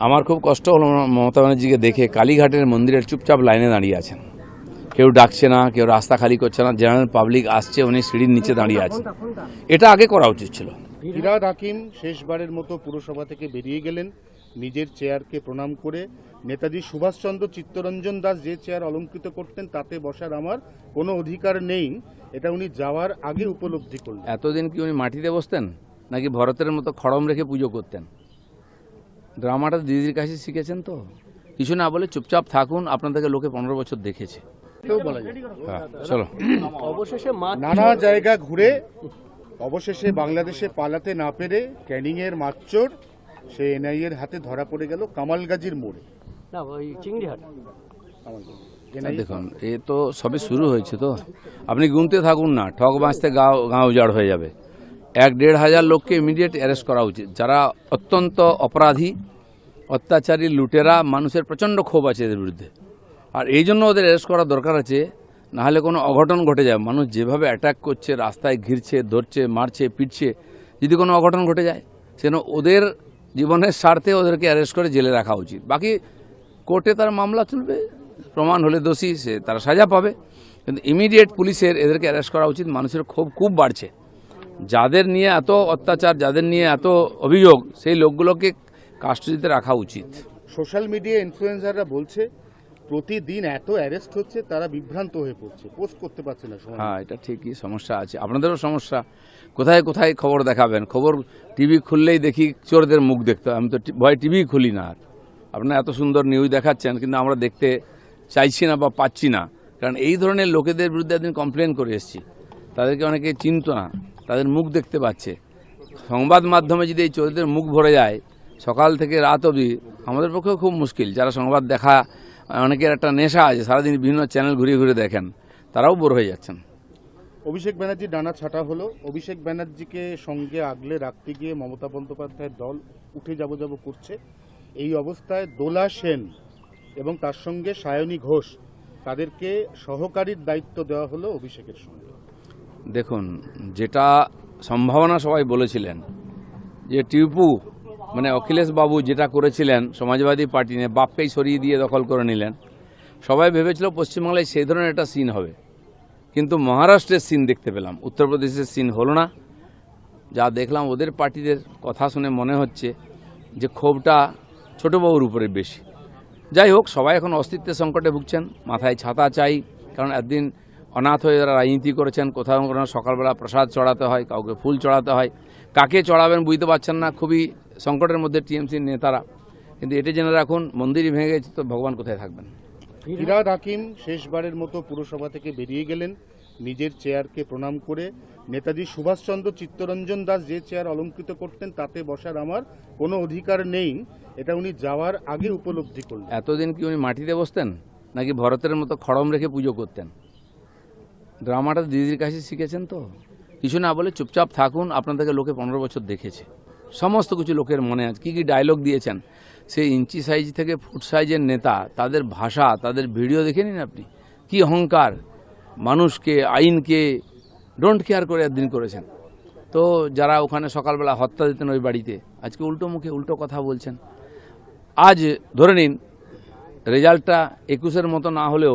আমার খুব কষ্ট হলো মমতা ব্যানার্জিকে দেখে কালীঘাটের মন্দিরের চুপচাপ লাইনে দাঁড়িয়ে আছেন, কেউ ডাকছে না, কেউ রাস্তা খালি করছে না, জেনারেল পাবলিক আসছে, উনি সিঁড়ির নিচে দাঁড়িয়ে আছেন। এটা আগে করা উচিত ছিল। ফিরহাদ হাকিম শেষবারের মতো পুরসভা থেকে বেরিয়ে গেলেন নিজের চেয়ারকে প্রণাম করে। নেতাজি সুভাষচন্দ্র চিত্তরঞ্জন দাস যে চেয়ার অলঙ্কৃত করতেন তাতে বসার আমার কোনো অধিকার নেই, এটা উনি যাওয়ার আগে উপলব্ধি করলেন। এতদিন কি উনি মাটিতে বসতেন নাকি ভরতের মতো খড়ম রেখে পুজো করতেন? ড্রামাটা দিদির কাছে শিখেছেন তো। কিছু না বলে চুপচাপ থাকুন, আপনাদেরকে লোকে 15 বছর দেখেছে। চলো, অবশেষে নানা জায়গা ঘুরে অবশেষে বাংলাদেশে পালাতে না পেরে ক্যানিংয়ের মাতচোর সে এনআইএর হাতে ধরা পড়ে গেল কামালগাজীর মোড়ে। দেখুন, এ তো সবে শুরু হয়েছে, তো আপনি গুনতে থাকুন না, ঠক বাঁচতে গাঁ উজাড় হয়ে যাবে। 1-1.5 হাজার লোককে ইমিডিয়েট অ্যারেস্ট করা উচিত, যারা অত্যন্ত অপরাধী, অত্যাচারী, লুটেরা। মানুষের প্রচণ্ড ক্ষোভ আছে এদের বিরুদ্ধে, আর এই জন্য ওদের অ্যারেস্ট করা দরকার আছে। নাহলে কোনো অঘটন ঘটে যায়। মানুষ যেভাবে অ্যাটাক করছে, রাস্তায় ঘিরছে, ধরছে, মারছে, পিটছে, যদি কোনো অঘটন ঘটে যায় সেন ওদের জীবনের স্বার্থে ওদেরকে অ্যারেস্ট করে জেলে রাখা উচিত। বাকি কোর্টে তার মামলা চলবে, প্রমাণ হলে দোষী সে তারা সাজা পাবে, কিন্তু ইমিডিয়েট পুলিশের এদেরকে অ্যারেস্ট করা উচিত। মানুষের ক্ষোভ খুব বাড়ছে, যাদের নিয়ে এত অত্যাচার, যাদের নিয়ে এত অভিযোগ, সেই লোকগুলোকে কাস্টডিতে রাখা উচিত। সোশ্যাল মিডিয়া ইনফ্লুয়েন্সাররা বলছে প্রতিদিন এত অ্যারেস্ট হচ্ছে, তারা বিভ্রান্ত হয়ে পড়ছে, পোস্ট করতে পারছে না। হ্যাঁ, এটা ঠিকই, সমস্যা আছে, আপনাদেরও সমস্যা। কোথায় কোথায় খবর দেখাবেন? খবর টিভি খুললেই দেখি চোরদের মুখ দেখতে হয়। আমি তো ভয় টিভি খুলি না। আর আপনারা এত সুন্দর নিউজ দেখাচ্ছেন, কিন্তু আমরা দেখতে চাইছি না বা পাচ্ছি না। কারণ এই ধরনের লোকেদের বিরুদ্ধে একদিন কমপ্লেন করে এসেছি, তাদেরকে অনেকে চিনত না, তাদের মুখ দেখতে পাচ্ছে। সংবাদ মাধ্যমে যদি এই চোরদের মুখ ভরে যায় সকাল থেকে রাত অবধি, আমাদের পক্ষেও খুব মুশকিল। যারা সংবাদ দেখা, অনেকের একটা নেশা আছে, সারাদিন বিভিন্ন চ্যানেল ঘুরিয়ে ঘুরে দেখেন, তারাও বোর হয়ে যাচ্ছেন। অভিষেক ব্যানার্জির ডানা ছাঁটা হলো। অভিষেক ব্যানার্জিকে সঙ্গে আগলে রাখতে গিয়ে মমতা বন্দ্যোপাধ্যায়ের দল উঠে যাব করছে। এই অবস্থায় দোলা সেন এবং তার সঙ্গে সায়নী ঘোষ, তাদেরকে সহকারীর দায়িত্ব দেওয়া হলো অভিষেকের সঙ্গে। দেখুন, যেটা সম্ভাবনা সবাই বলেছিলেন যে টিপু মানে অখিলেশ বাবু যেটা করেছিলেন সমাজবাদী পার্টি নিয়ে, বাপকেই সরিয়ে দিয়ে দখল করে নিলেন, সবাই ভেবেছিল পশ্চিমবাংলায় সেই ধরনের একটা সিন হবে। কিন্তু মহারাষ্ট্রের সিন দেখতে পেলাম, উত্তরপ্রদেশের সিন হলো না। যা দেখলাম ওদের পার্টিদের কথা শুনে মনে হচ্ছে যে ক্ষোভটা ছোটবাবুর উপরে বেশি। যাই হোক, সবাই এখন অস্তিত্বের সংকটে ভুগছেন, মাথায় ছাতা চাই। কারণ একদিন অনাথ হয়ে যারা রাজনীতি করেছেন, কোথাও কোনো সকালবেলা প্রসাদ চড়াতে হয়, কাউকে ফুল চড়াতে হয়, কাকে চড়াবেন বুঝতে পারছেন না। খুবই সংকটের মধ্যে টিএমসির নেতারা। কিন্তু এটা জেনে রাখুন, মন্দিরই ভেঙে গেছে তো ভগবান কোথায় থাকবেন? ফিরহাদ হাকিম শেষবারের মতো পুরসভা থেকে বেরিয়ে গেলেন নিজের চেয়ারকে প্রণাম করে। নেতাজি সুভাষচন্দ্র চিত্তরঞ্জন দাস যে চেয়ার অলঙ্কৃত করতেন তাতে বসার আমার কোনো অধিকার নেই, এটা উনি যাওয়ার আগে উপলব্ধি করলেন। এতদিন কি উনি মাটিতে বসতেন নাকি ভরতের মতো খড়ম রেখে পুজো করতেন? ড্রামাটা দিদির কাছে শিখেছেন তো। কিছু না বলে চুপচাপ থাকুন, আপনাদেরকে লোকে 15 বছর দেখেছে। সমস্ত কিছু লোকের মনে আছে, কী কী ডায়লগ দিয়েছেন। সেই ইঞ্চি সাইজ থেকে ফুট সাইজের নেতা, তাদের ভাষা, তাদের ভিডিও দেখে নিন আপনি, কি অহংকার। মানুষকে, আইনকে ডোন্ট কেয়ার করে একদিন করেছেন। তো যারা ওখানে সকালবেলা হত্যা দিতেন ওই বাড়িতে, আজকে উল্টো মুখে উল্টো কথা বলছেন। আজ ধরে নিন রেজাল্টটা 21-এর মতো না হলেও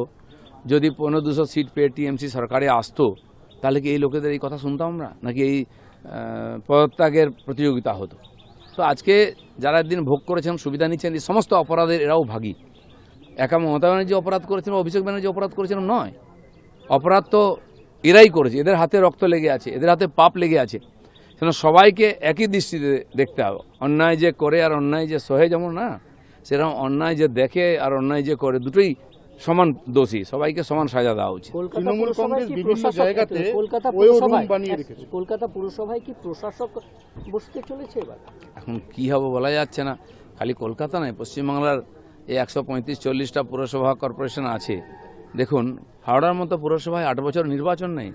যদি 1500 সিট পেয়ে টিএমসি সরকারে আসতো, তাহলে কি এই লোকেদের এই কথা শুনতাম আমরা, নাকি এই পদত্যাগের প্রতিযোগিতা হতো? তো আজকে যারা একদিন ভোগ করেছেন, সুবিধা নিচ্ছেন, এই সমস্ত অপরাধের এরাও ভাগী। একা মমতা ব্যানার্জি অপরাধ করেছেন, অভিষেক ব্যানার্জি অপরাধ করেছেন নয়, অপরাধ তো এরাই করেছে। এদের হাতে রক্ত লেগে আছে, এদের হাতে পাপ লেগে আছে। কেন সবাইকে একই দৃষ্টিতে দেখতে হবে। অন্যায় যে করে আর অন্যায় যে সহে যেমন না, সেরকম অন্যায় যে দেখে আর অন্যায় যে করে, দুটোই সমান দোষী, সবাইকে সমান সাজা দেওয়া উচিত। তৃণমূল কংগ্রেস বিভিন্ন জায়গাতে কলকাতা পুরসভায় কি প্রশাসক বসতে চলেছে এবার? এখন কি হবে বলা যাচ্ছে না। খালি কলকাতা নয়, পশ্চিমবাংলার এই 135-40টা পুরসভা কর্পোরেশন আছে। দেখুন, হাওড়ার মতো পুরসভায় 8 বছর নির্বাচন নেই,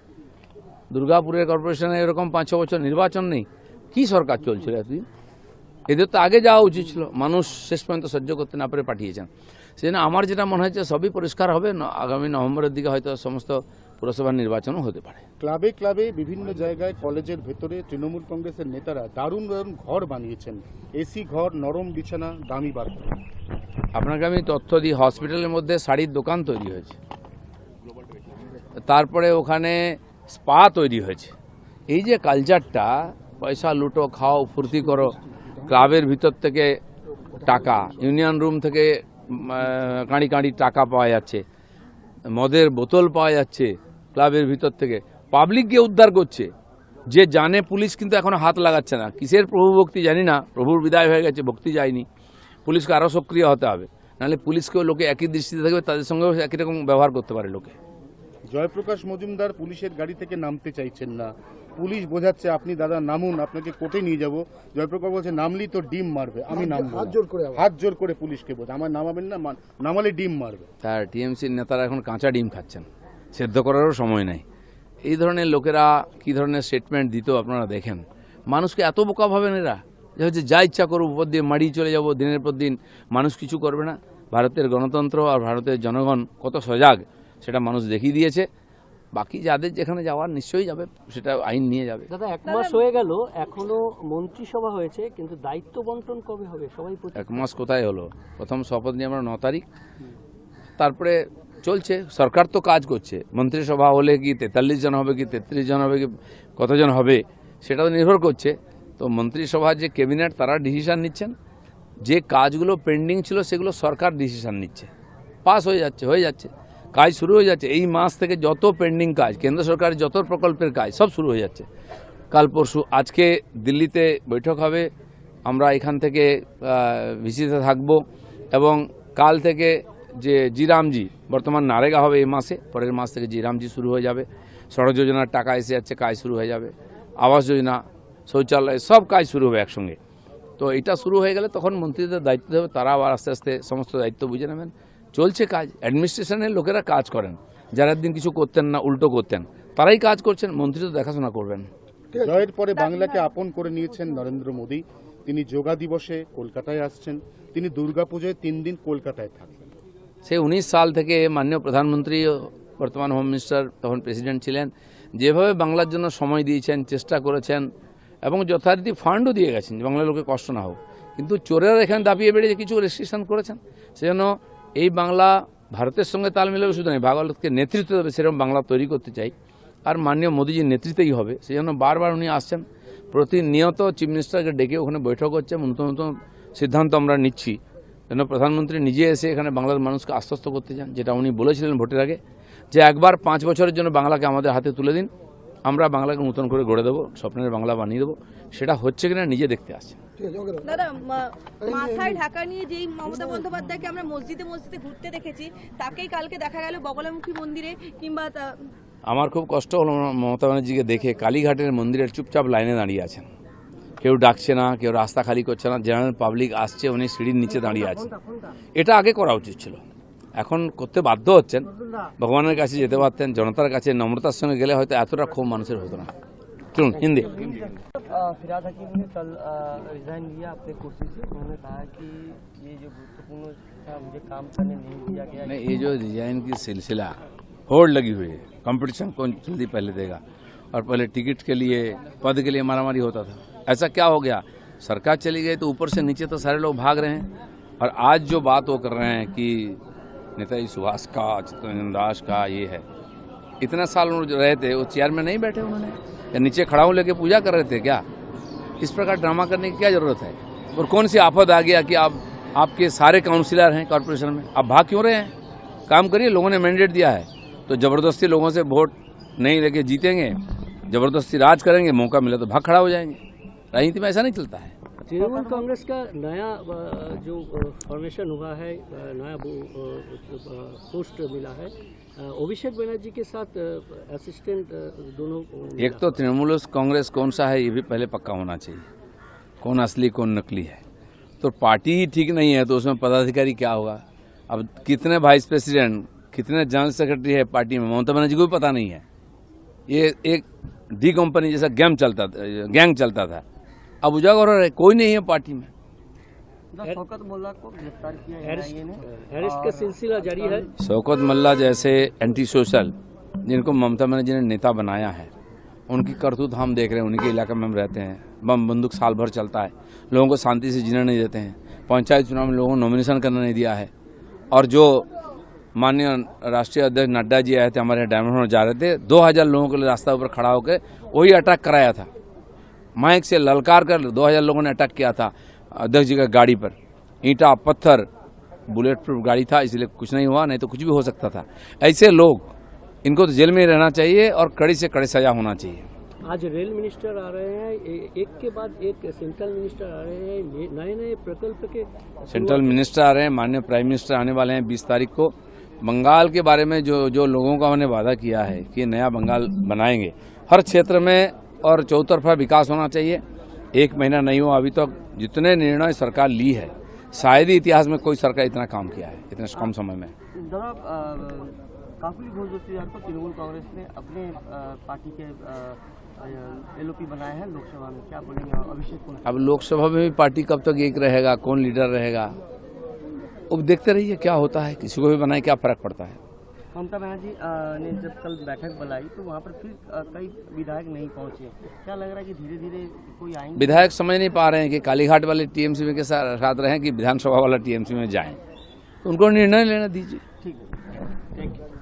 দুর্গাপুরের কর্পোরেশনে এরকম 5-6 বছর নির্বাচন নেই। কি সরকার চলছিল এতদিন? এদের তো আগে যাওয়া উচিত ছিল, মানুষ শেষ পর্যন্ত সহ্য করতে না পেরে পাঠিয়েছেন। সেজন্য আমার যেটা মনে হচ্ছে সবই পরিষ্কার হবে। আগামী নভেম্বরের দিকে হয়তো সমস্ত পুরসভা নির্বাচনও হতে পারে। ক্লাবে ক্লাবে বিভিন্ন জায়গায় কলেজের ভেতরে তৃণমূল কংগ্রেসের নেতারা দারুণ দারুণ ঘর বানিয়েছেন, এসি ঘর, নরম বিছানা, দামি বাথরুম। আপনাকে আমি তথ্য দিই, হসপিটালের মধ্যে শাড়ির দোকান তৈরি হয়েছে, তারপরে ওখানে স্পা তৈরি হয়েছে। এই যে কালচারটা, পয়সা লুটো, খাও, ফুর্তি করো, ক্লাবের ভিতর থেকে টাকা, ইউনিয়ন রুম থেকে কাঁড়ি কাঁড়ি টাকা পাওয়া যাচ্ছে, মদের বোতল পাওয়া যাচ্ছে ক্লাবের ভিতর থেকে, পাবলিককে উদ্ধার করছে। যে জানে পুলিশ কিন্তু এখনো হাত লাগাচ্ছে না। কিসের প্রভু ভক্তি জানি না, প্রভুর বিদায় হয়ে গেছে, ভক্তি যায়নি। পুলিশকে আরও সক্রিয় হতে হবে, নাহলে পুলিশকেও লোকে একই দৃষ্টিতে থাকবে, তাদের সঙ্গেও একই রকম ব্যবহার করতে পারে লোকে। জয়প্রকাশ মজুমদার পুলিশের গাড়ি থেকে নামতে চাইছেন না, পুলিশ বোঝাচ্ছে আপনি দাদা নামুন, আপনাকে কোর্টে নিয়ে যাব। জয়প্রকাশ বলছে নামলি তো ডিম মারবে, আমি নামবো না। হাত জোর করে পুলিশকে বলছে আমার নামাবেন না, নামালে ডিম মারবে। তার টিএমসির নেতারা এখন কাঁচা ডিম খাচ্ছেন, সেদ্ধ করারও সময় নাই। এই ধরনের লোকেরা কি ধরনের স্টেটমেন্ট দিত আপনারা দেখেন। মানুষকে এত বোকা ভাবেন এরা, যে হচ্ছে যা ইচ্ছা করুক উপর দিয়ে মাড়িয়ে চলে যাব, দিনের পর দিন মানুষ কিছু করবে না। ভারতের গণতন্ত্র আর ভারতের জনগণ কত সজাগ সেটা মানুষ দেখিয়ে দিয়েছে। বাকি যাদের যেখানে যাওয়ার নিশ্চয়ই যাবে, সেটা আইন নিয়ে যাবে। দাদা 1 মাস হয়ে গেল, এখনো মন্ত্রিসভা হয়েছে, কিন্তু দায়িত্ব বন্টন কবে হবে? সবাই 1 মাস কোথায় হলো? প্রথম শপথ নিয়ে আমরা 9 তারিখ, তারপরে চলছে। সরকার তো কাজ করছে, মন্ত্রিসভা হলে কি 43 জন হবে, কি 33 জন হবে, কি কতজন হবে সেটা তো নির্ভর করছে। তো মন্ত্রিসভার যে ক্যাবিনেট তারা ডিসিশন নিচ্ছেন, যে কাজগুলো পেন্ডিং ছিল সেগুলো সরকার ডিসিশন নিচ্ছে, পাস হয়ে যাচ্ছে, কাজ শুরু হয়ে যাচ্ছে। এই মাস থেকে যত পেন্ডিং কাজ, কেন্দ্র সরকারের যত প্রকল্পের কাজ সব শুরু হয়ে যাচ্ছে। কাল পরশু, আজকে দিল্লিতে বৈঠক হবে, আমরা এখান থেকে ভিসিতে থাকব, এবং কাল থেকে যে জিরামজি, বর্তমান নারেগা হবে এই মাসে, পরের মাস থেকে জিরামজি শুরু হয়ে যাবে। সড়ক যোজনার টাকা এসে যাচ্ছে, কাজ শুরু হয়ে যাবে। আবাস যোজনা, শৌচালয়, সব কাজ শুরু হবে একসঙ্গে। তো এটা শুরু হয়ে গেলে তখন মন্ত্রীদের দায়িত্ব দেবে, তারা আবার আস্তে আস্তে সমস্ত দায়িত্ব বুঝে নেবেন। চলছে কাজ, অ্যাডমিনিস্ট্রেশনের লোকেরা কাজ করেন, যারা একদিন কিছু করতেন না, উল্টো করতেন, তারাই কাজ করছেন, মন্ত্রী তো দেখাশোনা করবেন। জয়ের পরে বাংলাকে আপন করে নিয়েছেন নরেন্দ্র মোদী। তিনি যোগা দিবসে কলকাতায় আসছেন, তিনি দুর্গাপুজোয় 3 দিন কলকাতায় থাকবেন। সে 19 সাল থেকে মাননীয় প্রধানমন্ত্রী, বর্তমান হোম মিনিস্টার, তখন প্রেসিডেন্ট ছিলেন, যেভাবে বাংলার জন্য সময় দিয়েছেন, চেষ্টা করেছেন, এবং যথারীতি ফান্ডও দিয়ে গেছেন যে বাংলার লোকে কষ্ট না হোক। কিন্তু চোরেরা এখানে দাপিয়ে বেড়ে কিছু রেস্ট্রিকশন করেছেন, সেজন্য এই বাংলা ভারতের সঙ্গে তাল মিলাবে শুধু নয়, ভারতকে নেতৃত্ব দেবে, সেরকম বাংলা তৈরি করতে চাই। আর মাননীয় মোদীজির নেতৃত্বেই হবে, সেজন্য বারবার উনি আসছেন। প্রতিনিয়ত চিফ মিনিস্টারকে ডেকে ওখানে বৈঠক হচ্ছে, নতুন নতুন সিদ্ধান্ত আমরা নিচ্ছি। যেন প্রধানমন্ত্রী নিজে এসে এখানে বাংলার মানুষকে আশ্বস্ত করতে চান, যেটা উনি বলেছিলেন ভোটের আগে, যে একবার 5 বছরের জন্য বাংলাকে আমাদের হাতে তুলে দিন, আমরা বাংলাকে নতুন করে গড়ে দেবো, স্বপ্নের বাংলা বানিয়ে দেবো। সেটা হচ্ছে কিনা নিজে দেখতে আসছেন। দাদা, মাথায় ঢাকা নিয়ে যেই মমতা বন্দ্যোপাধ্যায়কে আমরা মসজিদে মসজিদে ঘুরতে দেখেছি, তাকেই কালকে দেখা গেল বগলামুখী মন্দিরে, কিংবা আমার খুব কষ্ট হলো মমতা ব্যানার্জিকে দেখে, কালীঘাটের মন্দিরের চুপচাপ লাইনে দাঁড়িয়ে আছেন, কেউ ডাকছে না, কেউ রাস্তা খালি করছে না, জেনারেল পাবলিক আসছে, উনি সিঁড়ির নিচে দাঁড়িয়ে আছেন। এটা আগে করা উচিত ছিল, এখন করতে বাধ্য হচ্ছেন। ভগবানের কাছে যেতে পারতেন, জনতার কাছে নম্রতার সঙ্গে গেলে হয়তো এতটা ক্ষোভ মানুষের হতো না। चलो हिंदी। फिराद हकीम ने कल रिजाइन लिया अपने कुर्सी से। उन्होंने कहा कि ये जो गुरुत्वपूर्ण था मुझे काम करने नहीं दिया गया। नहीं, ये जो रिजाइन की सिलसिला होड़ लगी हुई है, कंपटीशन कौन जल्दी पहले देगा, और पहले टिकट के लिए, पद के लिए मारामारी होता था। ऐसा क्या हो गया, सरकार चली गई तो ऊपर से नीचे तो सारे लोग भाग रहे हैं। और आज जो बात वो कर रहे हैं कि नेताजी सुभाष का, चित्तरंजन दास का ये है, इतना साल उन्होंने जो रहे थे वो चेयर में नहीं बैठे, उन्होंने या नीचे खड़ा हो लेके पूजा कर रहे थे क्या? इस प्रकार ड्रामा करने की क्या जरूरत है? और कौन सी आफत आ गया कि आप आपके सारे काउंसिलर हैं कॉर्पोरेशन में, आप भाग क्यों रहे हैं? काम करिए, लोगों ने मैंडेट दिया है, तो जबरदस्ती लोगों से वोट नहीं लेके जीतेंगे, जबरदस्ती राज करेंगे, मौका मिले तो भाग खड़ा हो जाएंगे। राजनीति में ऐसा नहीं चलता है। तृणमूल कांग्रेस का नया जो फॉर्मेशन हुआ है, नया पोस्ट मिला है, अभिषेक बनर्जी के साथ असिस्टेंट दोनों। एक तो तृणमूल कांग्रेस कौन सा है ये भी पहले पक्का होना चाहिए, कौन असली कौन नकली है। तो पार्टी ही ठीक नहीं है तो उसमें पदाधिकारी क्या होगा? अब कितने वाइस प्रेसिडेंट, कितने जनरल सेक्रेटरी है पार्टी में, ममता बनर्जी को भी पता नहीं है। ये एक डी कंपनी जैसा गैंग चलता था, अब उजागर है, कोई नहीं है पार्टी में। शौकत मोल्ला को गिरफ्तार किया अरेस्ट का सिलसिला जारी है। शौकत मोल्ला जैसे एंटी सोशल जिनको ममता बनर्जी ने नेता बनाया है, उनकी करतूत हम देख रहे हैं। उन्हीं के इलाके में हम रहते हैं, बम बंदूक साल भर चलता है, लोगों को शांति से जीने नहीं देते हैं। पंचायत चुनाव में लोगों को नॉमिनेशन करने नहीं दिया है। और जो माननीय राष्ट्रीय अध्यक्ष नड्डा जी आए थे, हमारे यहाँ डायमंड हार्बर जा रहे थे, 2000 लोगों के लिए रास्ता ऊपर खड़ा होकर वही अटैक कराया था। माइक से ललकार कर 2000 लोगों ने अटैक किया था अध्यक्ष जी का गाड़ी पर। ईंटा पत्थर, बुलेट प्रूफ गाड़ी था, इसलिए कुछ नहीं हुआ, नहीं तो कुछ भी हो सकता था। ऐसे लोग, इनको तो जेल में ही रहना चाहिए और कड़ी से कड़ी सजा होना चाहिए। आज रेल मिनिस्टर आ रहे हैं, एक के बाद एक सेंट्रल मिनिस्टर आ रहे हैं, नए नए प्रकल्प के सेंट्रल मिनिस्टर आ रहे हैं, माननीय प्राइम मिनिस्टर आने वाले हैं 20 तारीख को। बंगाल के बारे में जो लोगों का उन्होंने वादा किया है कि नया बंगाल बनाएंगे, हर क्षेत्र में और चौतरफा विकास होना चाहिए। 1 महीना नहीं हुआ अभी तक, जितने निर्णय सरकार ली है, शायद ही इतिहास में कोई सरकार इतना काम किया है इतने कम समय में। काफी घोष तृणमूल कांग्रेस ने अपने पार्टी के एलओपी बनाए हैं लोकसभा में, क्या बोलेंगे अभिषेक? अब लोकसभा में भी पार्टी कब तक एक रहेगा, कौन लीडर रहेगा, अब देखते रहिए क्या होता है। किसी को भी बनाए क्या फर्क पड़ता है। ममता बनर्जी ने जब कल बैठक बुलाई तो वहाँ पर फिर कई विधायक नहीं पहुंचे, क्या लग रहा है कि धीरे धीरे कोई आएंगे? विधायक समझ नहीं पा रहे हैं कि कालीघाट वाले टीएमसी में के साथ रहें कि विधानसभा वाला टीएमसी में जाएं, तो उनको निर्णय लेना दीजिए। ठीक है, थैंक यू।